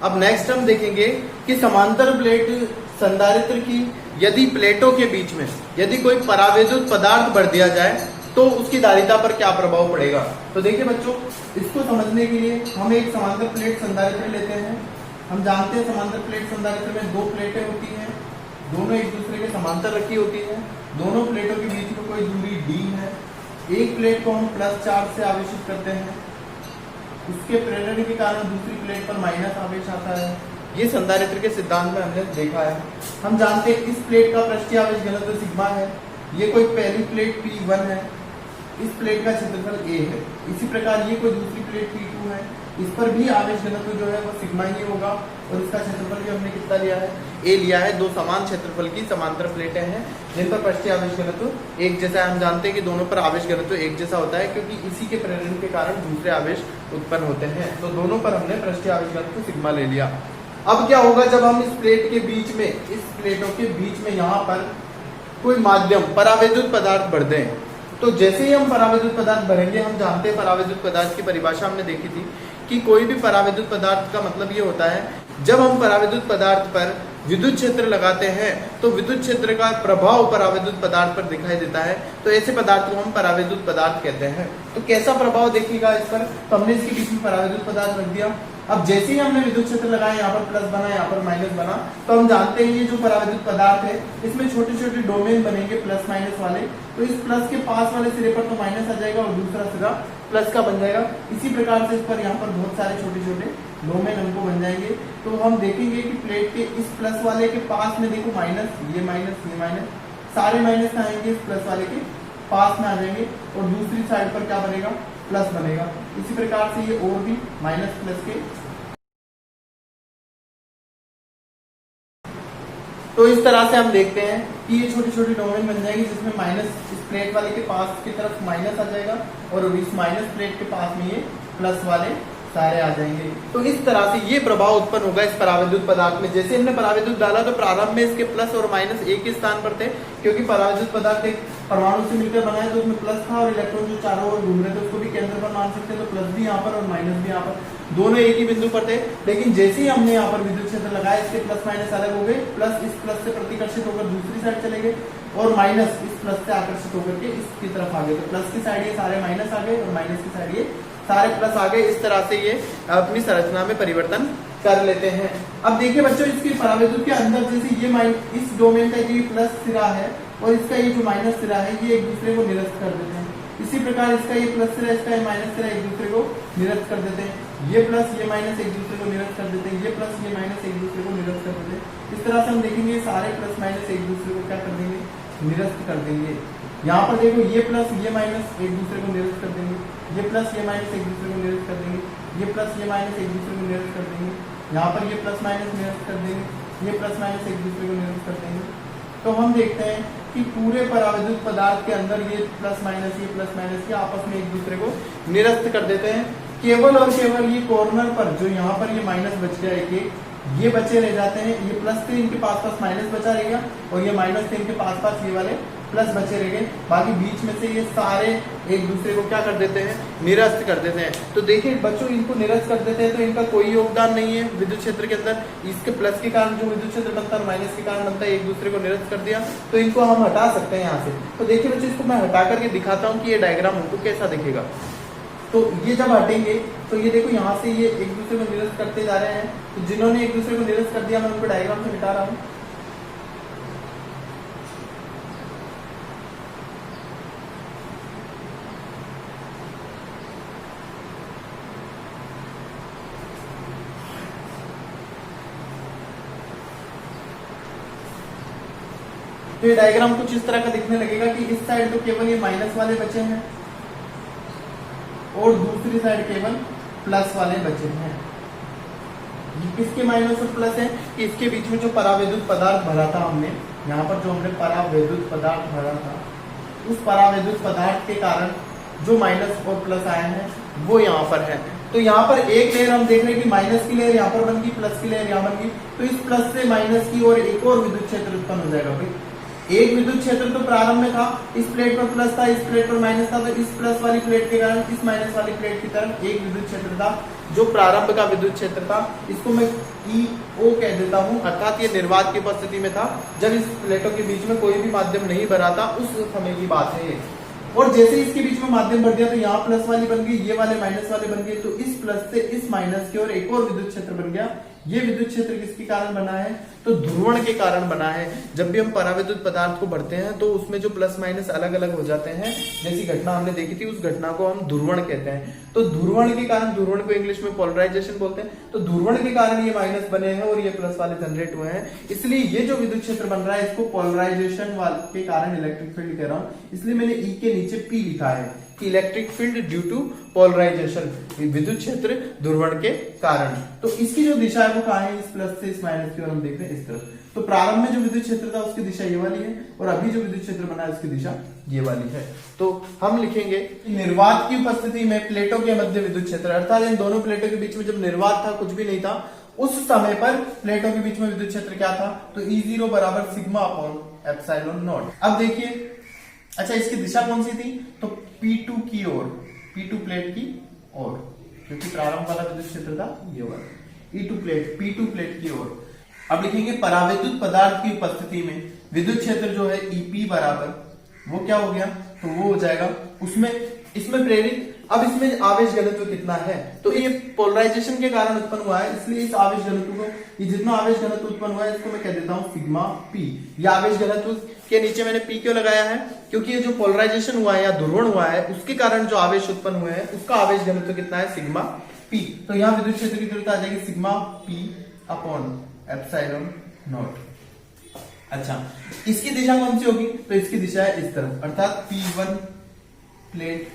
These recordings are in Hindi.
अब नेक्स्ट हम देखेंगे कि समांतर प्लेट संधारित्र की यदि प्लेटों के बीच में यदि कोई परावैद्युत पदार्थ भर दिया जाए तो उसकी धारिता पर क्या प्रभाव पड़ेगा। तो देखिए बच्चों, इसको समझने के लिए हम एक समांतर प्लेट संधारित्र लेते हैं। हम जानते हैं समांतर प्लेट संधारित्र में दो प्लेटें होती हैं, दोनों एक दूसरे के समांतर रखी होती है। दोनों प्लेटों के बीच में कोई दूरी d है। एक प्लेट को हम प्लस चार्ज से आवेशित करते हैं, उसके प्रेरण के कारण दूसरी प्लेट पर माइनस आवेश आता है। ये संधारित्र के सिद्धांत में हमने देखा है। हम जानते हैं इस प्लेट का पृष्ठीय आवेश घनत्व सिग्मा है। ये कोई पहली प्लेट P1 है, इस प्लेट का क्षेत्रफल A है। इसी प्रकार ये कोई दूसरी प्लेट P2 है, इस पर भी आवेश घनत्व जो है वो सिग्मा ही होगा और इसका क्षेत्रफल भी हमने कितना लिया है, A लिया है। दो समान क्षेत्रफल की समांतर प्लेटें हैं जिन पर पृष्ठीय आवेश घनत्व एक जैसा है। हम जानते हैं कि दोनों पर आवेश घनत्व एक जैसा होता है क्योंकि इसी के प्रेरण के कारण दूसरे आवेश उत्पन्न होते हैं। तो दोनों पर हमने पृष्ठीय आवेश घनत्व सिग्मा ले लिया। अब क्या होगा जब हम इस प्लेट के बीच में, इस प्लेटों के बीच में यहाँ पर कोई माध्यम परावैद्युत पदार्थ भर दें, तो जैसे ही हम परावैद्युत पदार्थ भरेंगे, हम जानते हैं परावैद्युत पदार्थ की परिभाषा हमने देखी थी कि कोई भी परावैद्युत पदार्थ का मतलब ये होता है जब हम परावैद्युत पदार्थ पर विद्युत क्षेत्र लगाते हैं तो विद्युत क्षेत्र का प्रभाव परावैद्युत पदार्थ पर दिखाई देता है। तो ऐसे पदार्थ को हम परावैद्युत पदार्थ कहते हैं। तो कैसा प्रभाव देखिएगा इस पर, तो हमने इसके बीच में परावैद्युत पदार्थ रख दिया। अब जैसे ही हमने विद्युत क्षेत्र लगाया, यहाँ पर प्लस बना, यहाँ पर माइनस बना, तो हम जानते हैं ये जो परावैद्युत पदार्थ है इसमें छोटे छोटे डोमेन बनेंगे प्लस माइनस वाले। तो इस प्लस के पास वाले सिरे पर तो माइनस आ जाएगा और दूसरा सिरा प्लस का बन जाएगा। इसी प्रकार से इस पर यहाँ पर बहुत सारे छोटे छोटे डोमेन हमको बन जाएंगे। तो हम देखेंगे कि प्लेट के इस प्लस वाले के पास में देखो माइनस, ये माइनस, सारे माइनस आएंगे इस प्लस वाले के पास में आ जाएंगे और दूसरी साइड पर क्या बनेगा, प्लस बनेगा। इसी प्रकार से ये और भी माइनस प्लस के। तो इस तरह से हम देखते हैं कि ये छोटी छोटी डोमेन बन जाएगी जिसमें माइनस इस प्लेट वाले के पास की तरफ माइनस आ जाएगा और इस माइनस प्लेट के पास में ये प्लस वाले सारे आ जाएंगे। तो इस तरह से ये प्रभाव उत्पन्न होगा इस परावैद्युत पदार्थ में। जैसे हमने परावैद्युत डाला तो प्रारंभ में इसके प्लस और माइनस एक ही स्थान पर थे क्योंकि परावैद्युत पदार्थ एक परमाणु से मिलकर बना है, तो उसमें प्लस था और इलेक्ट्रॉन जो चारों ओर घूम रहे थे उसको भी केंद्र पर मान सकते हैं। तो प्लस भी यहाँ पर और माइनस भी यहाँ पर, दोनों एक ही बिंदु पर थे। लेकिन जैसे ही हमने यहाँ पर विद्युत क्षेत्र लगाया, इसके प्लस माइनस अलग हो गए, प्लस इस प्लस से प्रतिकर्षित होकर दूसरी साइड चले गए और माइनस इस प्लस से आकर्षित होकर के इसकी तरफ आ गए। तो प्लस की साइड ये सारे माइनस आ गए और माइनस की साइड ये सारे प्लस आ गए। इस तरह से ये अपनी संरचना में परिवर्तन कर लेते हैं। अब देखिए बच्चों, इसके परावैद्युत के अंदर जैसे ये इस डोमेन का ये प्लस सिरा है और इसका ये जो माइनस सिरा है ये एक दूसरे को निरस्त कर देते हैं। इसी प्रकार इसका ये प्लस सिरा, इसका ये माइनस सिरा एक दूसरे को निरस्त कर देते हैं। ये प्लस ये माइनस एक दूसरे को निरस्त कर देते हैं, ये प्लस ये माइनस एक दूसरे को निरस्त कर देते हैं। इस तरह से हम देखेंगे सारे प्लस माइनस एक दूसरे को क्या कर देंगे, निरस्त कर देंगे। यहाँ पर देखो ये प्लस ये माइनस एक दूसरे को निरस्त कर देंगे, ये प्लस ये माइनस एक दूसरे को निरस्त कर देंगे, ये प्लस ये माइनस एक दूसरे को निरस्त कर देंगे। यहाँ पर ये प्लस माइनस निरस्त कर देंगे, ये प्लस माइनस एक दूसरे को निरस्त कर देंगे। तो हम देखते हैं कि पूरे परावैद्युत पदार्थ के अंदर ये प्लस माइनस ये आपस में एक दूसरे को निरस्त कर देते हैं। केवल और केवल ये कॉर्नर पर जो यहाँ पर ये माइनस बच गया एक, ये बचे रह जाते हैं। ये प्लस थे, इनके पास माइनस बचा रहेगा और ये माइनस थे, इनके पास ये वाले प्लस बचे रह गए। बाकी बीच में से ये सारे एक दूसरे को क्या कर देते हैं, निरस्त कर देते हैं। तो देखिए बच्चों, इनको निरस्त कर देते हैं तो इनका कोई योगदान नहीं है विद्युत क्षेत्र के अंदर। इसके प्लस के कारण जो विद्युत क्षेत्र बनता है, माइनस के कारण बनता है, एक दूसरे को निरस्त कर दिया। तो इनको हम हटा सकते हैं यहाँ से। तो देखिए बच्चों, इसको मैं हटा करके दिखाता हूँ कि ये डायग्राम हमको कैसा दिखेगा। तो ये जब हटेंगे तो ये देखो यहाँ से ये एक दूसरे को निरस्त करते जा रहे हैं। तो जिन्होंने एक दूसरे को निरस्त कर दिया मैं उनको डायग्राम से मिटा रहा हूँ। तो ये डायग्राम कुछ इस तरह का दिखने लगेगा कि इस साइड तो केवल ये माइनस वाले बचे हैं और दूसरी साइड केवल प्लस वाले बचे हैं। किसके माइनस और प्लस है कि इसके बीच में जो परावैद्युत पदार्थ भरा था हमने, यहाँ पर जो हमने परावैद्युत पदार्थ भरा था, उस परावैद्युत पदार्थ के कारण जो माइनस और प्लस आए हैं वो यहाँ पर है। तो यहाँ पर एक लेयर हम देख रहे हैं कि माइनस की लेयर यहाँ पर बन गई, प्लस की लेयर यहाँ बन गई। तो इस प्लस से माइनस की और एक और विद्युत क्षेत्र उत्पन्न हो जाएगा। भाई एक विद्युत क्षेत्र तो प्रारंभ में था, इस प्लेट पर प्लस था, इस प्लेट पर माइनस था, तो इस प्लस वाली प्लेट के कारण इस माइनस वाली प्लेट की तरफ एक विद्युत क्षेत्र था जो प्रारंभ का विद्युत क्षेत्र था, इसको मैं EO कह देता हूं, अर्थात ये निर्वात की उपस्थिति में था, जब इस प्लेटों के बीच में कोई भी माध्यम नहीं भरा था, उस समय की बात है ये। और जैसे इसके बीच में माध्यम भर दिया तो यहाँ प्लस वाली बन गई, ये वाले माइनस वाले बन गए, तो इस प्लस से इस माइनस की ओर एक और विद्युत क्षेत्र बन गया। ये विद्युत क्षेत्र किसके कारण बना है? तो ध्रुवण के कारण बना है। जब भी हम पराविद्युत पदार्थ को बढ़ते हैं तो उसमें जो प्लस माइनस अलग अलग हो जाते हैं, जैसी घटना हमने देखी थी, उस घटना को हम ध्रुवण कहते हैं। तो ध्रुवण के कारण, ध्रुवण को इंग्लिश में पोलराइजेशन बोलते हैं, तो ध्रुवण के कारण ये माइनस बने हैं और ये प्लस वाले जनरेट हुए हैं। इसलिए ये जो विद्युत क्षेत्र बन रहा है, इसको पोलराइजेशन के कारण इलेक्ट्रिक फील्ड कह रहा हूं, इसलिए मैंने ई के नीचे पी लिखा है कि electric field due to polarisation, विद्युत क्षेत्र ध्रुवण के कारण। तो इसकी जो दिशा है वो कहाँ है? इस प्लस से इस माइनस की ओर हम देख रहे हैं, इस तरफ। तो प्रारंभ में जो विद्युत क्षेत्र था उसकी दिशा ये वाली है, और अभी जो विद्युत क्षेत्र बना है उसकी दिशा ये वाली है। तो हम लिखेंगे निर्वात की उपस्थिति में प्लेटों के मध्य विद्युत क्षेत्र, अर्थात इन दोनों प्लेटों के बीच में जब निर्वात था, कुछ भी नहीं था, उस समय पर प्लेटों के बीच में विद्युत क्षेत्र क्या था? तो E0 बराबर सिग्मा अपॉन एप्सिलॉन नॉट। अब देखिए, अच्छा इसकी दिशा कौन सी थी? तो P2 की ओर, P2 प्लेट की ओर, क्योंकि प्रारंभ वाला विद्युत क्षेत्र था ये वाला, P2 प्लेट की ओर। अब लिखेंगे पराविद्युत पदार्थ की उपस्थिति में विद्युत क्षेत्र जो है EP बराबर, वो क्या हो गया? तो वो हो जाएगा उसमें, इसमें प्रेरित, अब इसमें आवेश घनत्व कितना है? तो ये पोलराइजेशन के कारण उत्पन्न हुआ है, इसलिए इस आवेश घनत्व को, ये जितना आवेश घनत्व उत्पन्न हुआ है, इसको मैं कह देता हूं सिग्मा P। ये आवेश घनत्व के नीचे मैंने P क्यों लगाया है? क्योंकि ये जो पोलराइजेशन हुआ है या ध्रुवण हुआ है, उसके कारण जो आवेश उत्पन्न हुए हैं, उसका आवेश घनत्व कितना है? Sigma P। तो यहाँ विद्युत क्षेत्र की तीव्रता आ जाएगी sigma P upon epsilon not. अच्छा, इसकी दिशा कौन सी होगी? तो इसकी दिशा है इस तरफ, अर्थात P1 प्लेट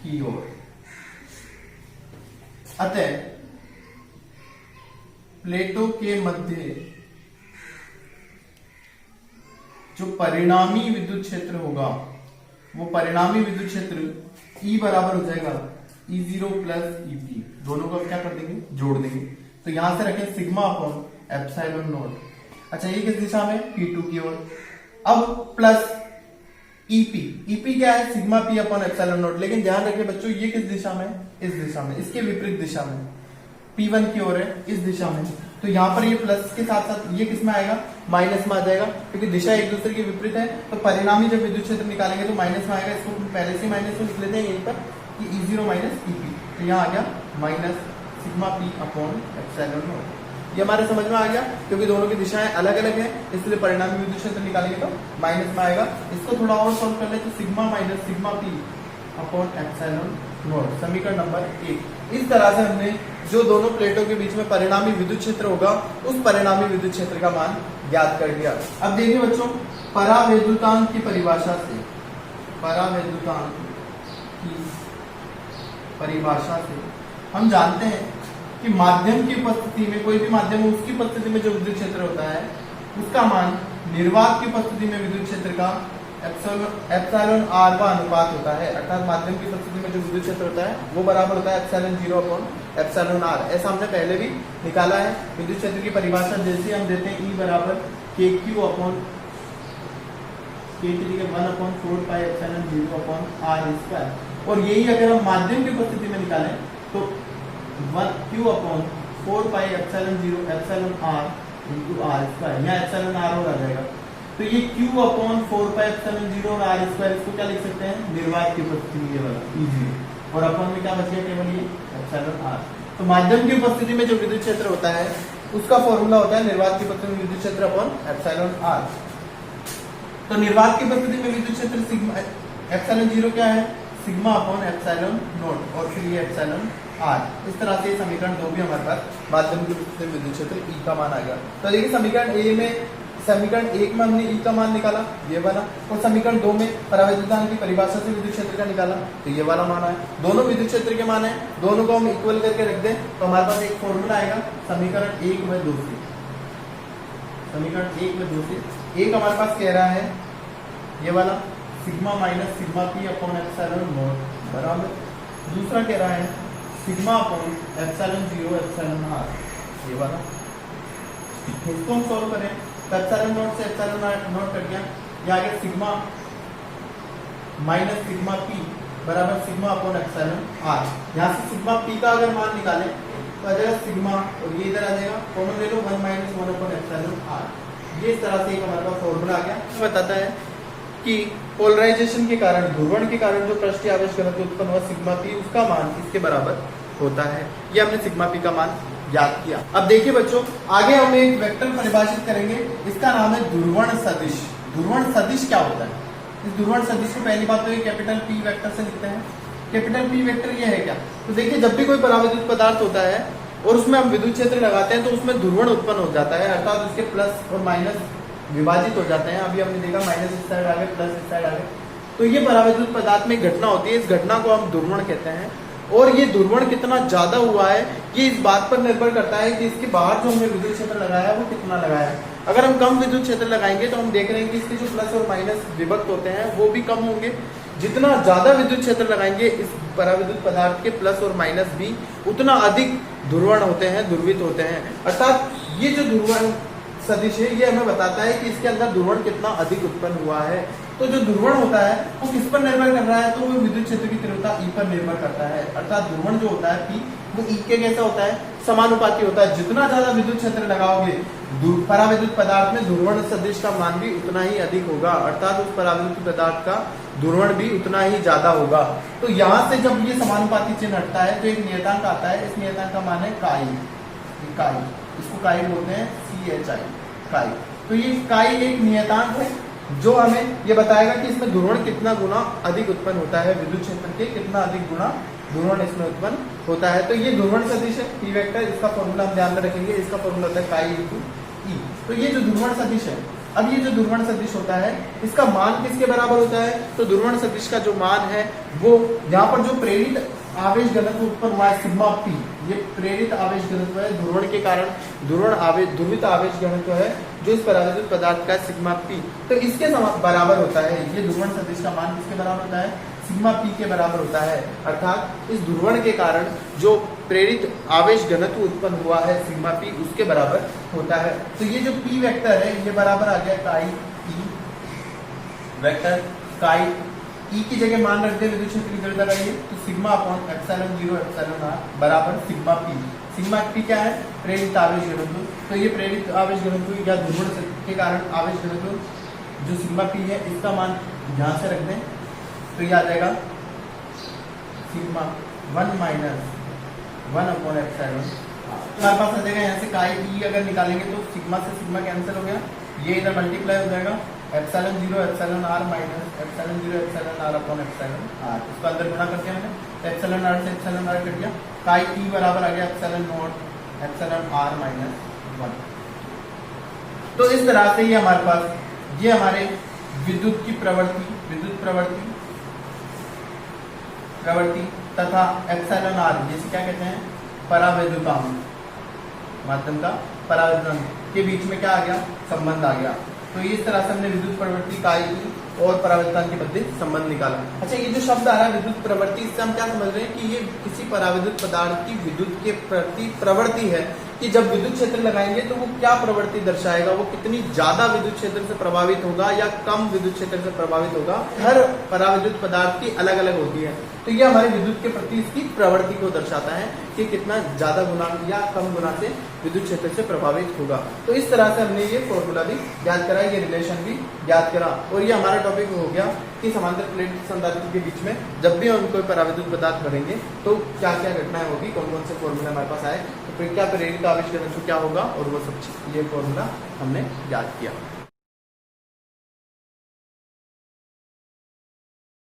की ओर। अतः प्लेटों के मध्य जो परिणामी विद्युत क्षेत्र होगा, वो परिणामी विद्युत क्षेत्र E बराबर हो जाएगा E0 प्लस EP। दोनों को क्या कर देंगे? जोड़ देंगे। तो यहां से रखें सिग्मा अपॉन एप्सिलॉन नॉट। अच्छा, ये किस दिशा में? P2 की ओर। अब प्लस EP क्या है? Sigma P upon epsilon not. लेकिन ध्यान रखिए बच्चों, ये किस दिशा में? इस दिशा में, इसके विपरीत दिशा में, P1 की ओर है, इस दिशा में। तो यहाँ पर ये प्लस के साथ साथ ये किस में आएगा? माइनस में आ जाएगा, क्योंकि दिशा एक दूसरे के विपरीत है। तो परिणामी जब विद्युत क्षेत्र निकालेंगे तो माइनस में आएगा। इसको पहले से माइनस में लिख लेते हैं यहीं पर कि E0 माइनस EP। तो यहाँ आ गया minus sigma P upon epsilon not. ये हमारे समझ में आ गया, क्योंकि दोनों की दिशाएं अलग अलग हैं, इसलिए परिणामी विद्युत क्षेत्र निकालेंगे तो माइनस में आएगा। इसको थोड़ा और सॉल्व कर ले तो sigma minus sigma P upon epsilon not, समीकरण नंबर 1। इस तरह से हमने जो दोनों प्लेटों के बीच में परिणामी विद्युत क्षेत्र होगा, उस परिणामी विद्युत क्षेत्र का मान ज्ञात कर दिया। अब देखिए बच्चों, परावैद्युतांक की परिभाषा से, परावैद्युतांक की परिभाषा से हम जानते हैं कि माध्यम की उपस्थिति में, कोई भी माध्यम हो उसकी उपस्थिति में जो विद्युत क्षेत्र होता है, उसका मान निर्वात की उपस्थिति में विद्युत क्षेत्र का एप्सिलॉन R का अनुपात होता है। अर्थात माध्यम की उपस्थिति में जो विद्युत क्षेत्र होता है वो बराबर होता है एप्सिलॉन 0 अपॉन एप्सिलॉन R। ऐसा हमने पहले भी निकाला है। विद्युत क्षेत्र की परिभाषा जैसे हम देते हैं E बराबर KQ upon K 1 upon 4 pi epsilon 0 upon R square. और यही अगर हम माध्यम की उपस्थिति में निकालें तो 1Q upon 4 pi epsilon 0 epsilon R into R square. यहाँ एप्सिलॉन R और आ जाएगा, तो ये Q अपॉन 4 पाई एप्सिलॉन 0 और R स्क्वायर, इसको क्या लिख सकते हैं? निर्वात की उपस्थिति में ये वाला E0, और अपॉन में क्या बच गया? केवल ये एप्सिलॉन R। तो माध्यम की उपस्थिति में जो विद्युत क्षेत्र होता है उसका फॉर्मूला होता है निर्वात की उपस्थिति में विद्युत क्षेत्र अपॉन एप्सिलॉन R। तो निर्वात की उपस्थिति में विद्युत क्षेत्र सिग्मा एप्सिलॉन 0 क्या है? सिग्मा अपॉन एप्सिलॉन नॉट, और फिर ये एप्सिलॉन R। इस तरह से समीकरण 2 भी हमारे पास माध्यम की उपस्थिति में विद्युत क्षेत्र E का मान आ गया। तो देखिए समीकरण 1 में हमने E का मान निकाला, ये वाला, और समीकरण 2 में परावैद्युतांक की परिभाषा से विद्युत क्षेत्र का निकाला, तो ये वाला मान आया। दोनों विद्युत क्षेत्र के मान है, दोनों को हम इक्वल करके रख दें तो हमारे पास एक फॉर्मूला आएगा समीकरण 1 में 2 से। समीकरण 1 में 2 से एक हमारे पास कह रहा है ये वाला sigma minus sigma P upon epsilon not बराबर, दूसरा कह रहा है sigma upon epsilon 0 epsilon R, ये वाला। इसको हम सॉल्व करें तो एप्सिलॉन नॉट से एप्सिलॉन नॉट कट गया, ये आ गया सिग्मा माइनस सिग्मा P बराबर सिग्मा अपॉन एप्सिलॉन आर। यहाँ से सिग्मा पी का अगर मान निकालें तो आ जाएगा सिग्मा, और ये इधर आ जाएगा कॉमन ले लो 1 माइनस 1 अपॉन एप्सिलॉन आर। ये इस तरह से एक हमारे पास फॉर्मूला आ गया। बताता है कि पोलराइजेशन के कारण, ध्रुवण के कारण जो पृष्ठीय आवेश घनत्व उत्पन्न हुआ सिग्मा पी, उसका मान इसके बराबर होता है। ये हमने सिग्मा पी का मान याद किया। अब देखिए बच्चों, आगे हम एक वेक्टर परिभाषित करेंगे, इसका नाम है ध्रुवण सदिश। ध्रुवण सदिश क्या होता है? इस ध्रुवण सदिश को पहली बात तो ये कैपिटल पी वेक्टर से लिखते हैं। कैपिटल पी वेक्टर ये है क्या? तो देखिए, जब भी कोई परावैद्युत पदार्थ होता है और उसमें हम विद्युत क्षेत्र लगाते हैं तो उसमें ध्रुवण उत्पन्न हो जाता है, अर्थात उसके प्लस और माइनस विभाजित हो जाते हैं। अभी हमने देखा माइनस इस साइड आ गए, प्लस इस साइड आ गए। तो ये परावैद्युत पदार्थ में घटना होती है, इस घटना को हम ध्रुवण कहते हैं। और ये ध्रुवण कितना ज्यादा हुआ है ये इस बात पर निर्भर करता है कि इसके बाहर जो हमने विद्युत क्षेत्र लगाया है वो कितना लगाया है। अगर हम कम विद्युत क्षेत्र लगाएंगे तो हम देख रहे हैं कि इसके जो प्लस और माइनस विभक्त होते हैं वो भी कम होंगे। जितना ज्यादा विद्युत क्षेत्र लगाएंगे इस परावैद्युत पदार्थ के प्लस और माइनस भी उतना अधिक ध्रुवण होते हैं, ध्रुवित होते हैं। अर्थात ये जो ध्रुवण सदिश है ये हमें बताता है कि इसके अंदर ध्रुवण कितना अधिक उत्पन्न हुआ है। तो जो ध्रुवण होता है वो किस पर निर्भर कर रहा है? तो वो विद्युत क्षेत्र की तीव्रता ई पर निर्भर करता है। अर्थात ध्रुवण जो होता है पी, वो ई के कैसा होता है? समानुपाती होता है। जितना ज्यादा विद्युत क्षेत्र लगाओगे परावैद्युत पदार्थ में ध्रुवण सदिश का मान भी उतना ही अधिक होगा, अर्थात उस परावैद्युत पदार्थ का ध्रुवण भी उतना ही ज्यादा होगा। तो यहाँ से जब ये समानुपाती चिन्ह हटता है तो एक नियतांक आता है, इस नियतांक का मान है काई। काई, इसको काई बोलते हैं, CHI, काई। तो ये काई एक नियतांक है जो हमें ये बताएगा कि इसमें ध्रुवण कितना गुना अधिक उत्पन्न होता है, विद्युत क्षेत्र के कितना अधिक गुना ध्रुवण इसमें उत्पन्न होता है। तो ये ध्रुवण सदिश है पी वेक्टर, इसका फॉर्मूला हम ध्यान में रखेंगे, इसका फॉर्मूला होता है काई इंटू ई। तो ये जो ध्रुवण सदिश है, अब ये जो ध्रुवण सदिश होता है इसका मान किसके बराबर होता है? तो ध्रुवण सदिश का जो मान है वो यहाँ पर जो प्रेरित आवेश घनत्व उत्पन्न हुआ है सिग्मा पी, ये प्रेरित आवेश घनत्व है ध्रुवण के कारण, ध्रुवित आवेश घनत्व है जो इस परावैद्युत पदार्थ का सिग्मा पी, तो इसके बराबर होता है। ये ध्रुवण सदिश का मान किसके बराबर होता है? सिग्मा पी के बराबर होता है। अर्थात इस ध्रुवण के कारण जो प्रेरित आवेश घनत्व उत्पन्न हुआ है सिग्मा पी, उसके बराबर होता है। तो ये जो पी वेक्टर है ये बराबर आ गया काई ई वेक्टर, काई ई की जगह मान रखते हैं विद्युत क्षेत्र की तीव्रता लगाइए, तो sigma upon epsilon 0 epsilon r बराबर सिग्मा पी। सिग्मा पी क्या है? प्रेरित आवेश घनत्व। तो ये प्रेरित आवेश घनत्व या ध्रुवण के कारण आवेश घनत्व जो सिग्मा पी है इसका मान ध्यान से रख दें, तो ये आ जाएगा सिग्मा 1 माइनस 1 अपॉन एप्सिलॉन। हमारे पास आ जाएगा यहाँ से काई ई अगर निकालेंगे तो सिग्मा से सिग्मा कैंसिल हो गया, ये इधर मल्टीप्लाई हो जाएगा epsilon 0 epsilon r minus epsilon 0 epsilon r upon epsilon r. इसको अंदर गुणा करके हमने एप्सिलॉन आर से एप्सिलॉन आर कट गया, काई ई बराबर आ गया epsilon naught epsilon r minus 1। तो इस तरह से ये हमारे पास ये हमारे विद्युत की प्रवृत्ति तथा एप्सिलॉन आर, जिसे क्या कहते हैं? परावैद्युतांक, माध्यम का परावैद्युतांक के बीच में क्या आ गया? संबंध आ गया। तो इस तरह से हमने विद्युत प्रवृत्ति काई और परावैद्युतांक के मध्य संबंध निकाला। अच्छा, ये जो शब्द आ रहा है विद्युत प्रवृत्ति, इससे हम क्या समझ रहे हैं कि ये किसी परावैद्युत पदार्थ की विद्युत के प्रति प्रवृत्ति है कि जब विद्युत क्षेत्र लगाएंगे तो वो क्या प्रवृत्ति दर्शाएगा, वो कितनी ज्यादा विद्युत क्षेत्र से प्रभावित होगा या कम विद्युत क्षेत्र से प्रभावित होगा। हर परावैद्युत पदार्थ की अलग अलग होती है। तो ये हमारे विद्युत के प्रति इसकी प्रवृत्ति को दर्शाता है कि कितना ज्यादा गुना या कम गुना से विद्युत क्षेत्र से प्रभावित होगा। तो इस तरह से हमने ये फॉर्मूला भी याद करा, ये रिलेशन भी याद करा, और ये हमारा टॉपिक हो गया कि समांतर प्लेट संधारित्र के बीच में जब भी हम कोई परावैद्युत पदार्थ भरेंगे तो क्या क्या घटनाएं होगी, कौन कौन से फॉर्मूला हमारे पास आए, तो फिर क्या प्रेरित आवेश घनत्व क्या होगा, और वो सब ये फॉर्मूला हमने याद किया।